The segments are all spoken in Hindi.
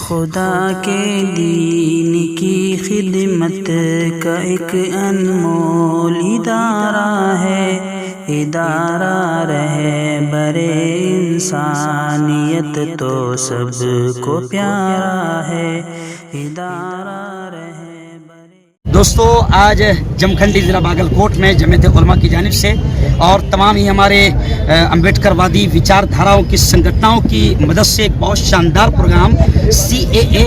खुदा के दीन की खिदमत का एक अनमोल इदारा है। इदारा रहे बरे इंसानियत तो सबको प्यारा है। इदारा रहे बरे। दोस्तों, आज जमखंडी ज़िला बागलकोट में जमीयत उलमा की जानिब से और तमाम ही हमारे अम्बेडकरवादी विचारधाराओं की संगठनों की मदद से एक बहुत शानदार प्रोग्राम CAA,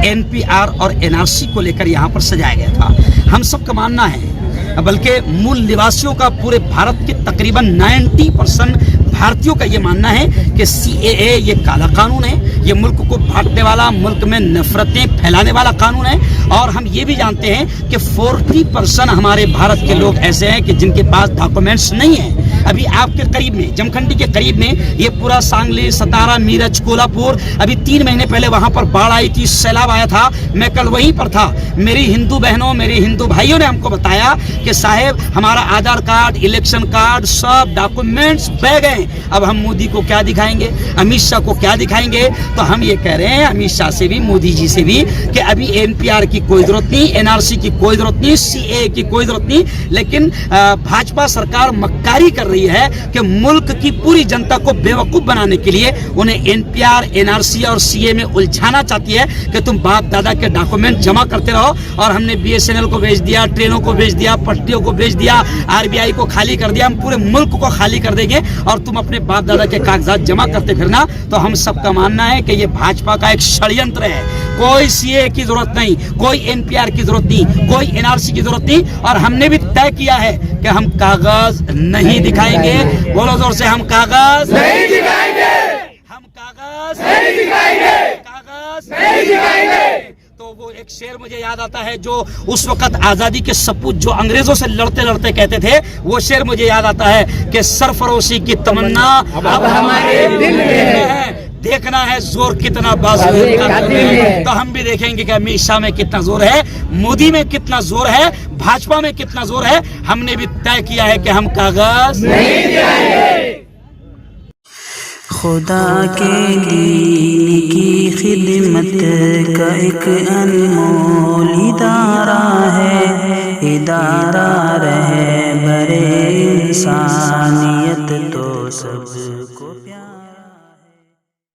NPR और NRC को लेकर यहाँ पर सजाया गया था। हम सब का मानना है, बल्कि मूल निवासियों का पूरे भारत के तकरीबन 90% भारतीयों का ये मानना है कि CAA ये काला कानून है, ये मुल्क को बांटने वाला, मुल्क में नफरतें फैलाने वाला कानून है। और हम ये भी जानते हैं कि 40% हमारे भारत के लोग ऐसे हैं कि जिनके पास डॉक्यूमेंट्स नहीं है। अभी आपके करीब में, जमखंडी के करीब में, ये पूरा सांगली, सतारा, मीरठ, कोल्हापुर, अभी 3 महीने पहले वहां पर बाढ़ आई थी, सैलाब आया था। मैं कल वहीं पर था। मेरी हिंदू बहनों, मेरे हिंदू भाइयों ने हमको बताया कि साहेब हमारा आधार कार्ड, इलेक्शन कार्ड, सब डॉक्यूमेंट्स बह गए। अब हम मोदी को क्या दिखाएंगे, अमित शाह को क्या दिखाएंगे? तो हम ये कह रहे हैं अमित शाह से भी, मोदी जी से भी, कि अभी NPR की कोई जरूरत नहीं, NRC की कोई जरूरत नहीं, CAA की कोई जरूरत नहीं। लेकिन भाजपा सरकार मक्कारी कर रही है कि मुल्क की पूरी जनता को बेवकूफ बनाने के लिए उन्हें NPR, NRC और CAA में उलझाना चाहती है कि तुम बाप दादा के डॉक्यूमेंट जमा करते रहो। और हमने BSNL को बेच दिया, ट्रेनों को बेच दिया, पटरियों को बेच दिया, RBI को खाली कर दिया, हम पूरे मुल्क को खाली कर देंगे और तुम अपने बाप दादा के कागजात जमा करते फिरना। तो हम सबका मानना है कि ये भाजपा का एक षड्यंत्र है। कोई CAA की जरूरत नहीं, कोई NPR की जरूरत नहीं, कोई NRC की जरूरत नहीं। और हमने भी तय किया है कि हम कागज नहीं दिखाएंगे। बोलो जोर से, हम कागज नहीं दिखाएंगे, हम कागज नहीं दिखाएंगे, कागज नहीं दिखाएंगे। तो वो एक शेर मुझे याद आता है जो उस वक्त आजादी के सपूत जो अंग्रेजों से लड़ते लड़ते कहते थे, वो शेर मुझे याद आता है कि सरफरोशी की तमन्ना अब हमारे दिल में है, देखना है जोर कितना बाजू है। तो हम भी देखेंगे कि अमित शाह में कितना जोर है, मोदी में कितना जोर है, भाजपा में कितना जोर है। हमने भी तय किया है कि हम कागज नहीं दिखाएंगे। खुदा के दीन की खिदमत का एक अनमोल इदारा है। इदारा रहे बरे इंसानियत तो सबको